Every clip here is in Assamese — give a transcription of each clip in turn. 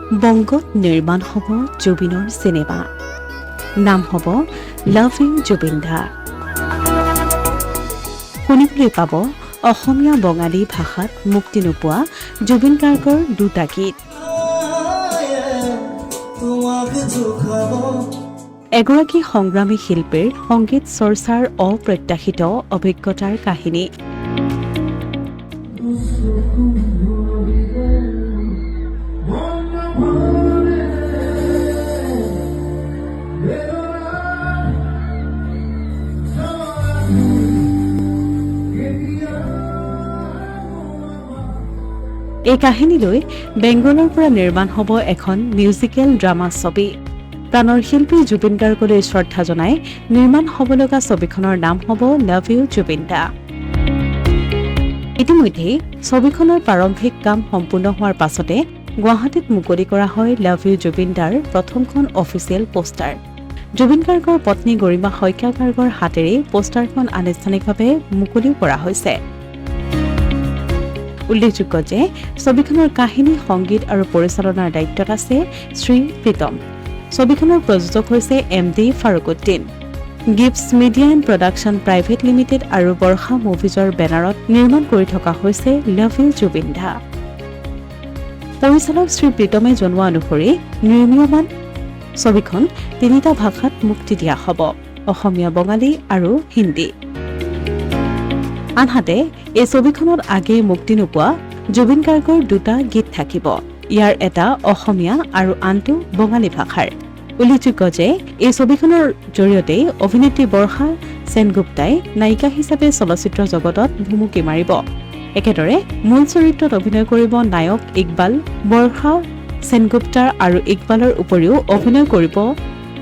বংগত নিৰ্মাণ হ'ব জুবিনৰ চিনেমা। নাম হ'ব লাভ ইউ জুবিন দা। শুনিবলৈ পাব অসমীয়া বঙালী ভাষাত মুক্তি নোপোৱা জুবিন গাৰ্গৰ দুটা গীত। এগৰাকী সংগ্ৰামী শিল্পীৰ সংগীত চৰ্চাৰ অপ্ৰত্যাশিত অভিজ্ঞতাৰ কাহিনী। এই কাহিনীলৈ বেংগলৰ পৰা নিৰ্মাণ হ'ব এখন মিউজিকেল ড্ৰামা ছবি। প্ৰাণৰ শিল্পী জুবিন গাৰ্গলৈ শ্ৰদ্ধা জনাই নিৰ্মাণ হ'ব লগা ছবিখনৰ নাম হ'ব লাভ ইউ জুবিন দা। ইতিমধ্যে ছবিখনৰ প্ৰাৰম্ভিক কাম সম্পূৰ্ণ হোৱাৰ পাছতে গুৱাহাটীত মুকলি কৰা হয় লাভ ইউ জুবিন দাৰ প্ৰথমখন অফিচিয়েল পোষ্টাৰ। জুবিন গাৰ্গৰ পত্নী গৰিমা শইকীয়া গাৰ্গৰ হাতেৰে পোষ্টাৰখন আনুষ্ঠানিকভাৱে মুকলি কৰা হৈছে। উল্লেখযোগ্য যে ছবিখনৰ কাহিনী, সংগীত আৰু পৰিচালনাৰ দায়িত্বত আছে শ্ৰী প্ৰীতম। ছবিখনৰ প্ৰযোজক হৈছে MD Farukuddin. Gifts media and production private limited আৰু বৰ্ষা মুভিজৰ বেনাৰত নিৰ্মাণ কৰি থকা হৈছে লাভ ইউ জুবিন দা। পৰিচালক শ্ৰী প্ৰীতমে জনোৱা অনুসৰি নিৰ্মীয়মান ছবিখন 3টা ভাষাত মুক্তি দিয়া হ'ব: অসমীয়া, বঙালী আৰু হিন্দী। আনহাতে এই ছবিখনত আগেয়ে মুক্তি নোপোৱা জুবিন গাৰ্গৰ দুটা গীত থাকিব। ইয়াৰ এটা অসমীয়া আৰু আনটো বঙালী ভাষাৰ। উল্লেখযোগ্য যে এই ছবিখনৰ জৰিয়তে অভিনেত্ৰী বৰ্ষা সেনগুপ্তাই নায়িকা হিচাপে চলচ্চিত্ৰ জগতত ভুমুকি মাৰিব। একেদৰে মূল চৰিত্ৰত অভিনয় কৰিব নায়ক ইকবাল। বৰ্ষা সেনগুপ্তাৰ আৰু ইকবালৰ উপৰিও অভিনয় কৰিব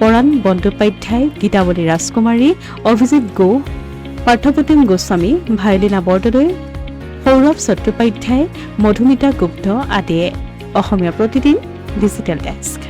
পৰাণ বন্দ্যোপাধ্যায়, গীতাৱলী ৰাজকুমাৰী, অভিজিৎ গৌহ, পাৰ্থপ্ৰতিম গোস্বামী, ভায়লিনা বৰদলৈ, সৌৰভ চট্টোপাধ্যায়, মধুমিতা গুপ্ত আদিয়ে। Asomiya Pratidin digital desk.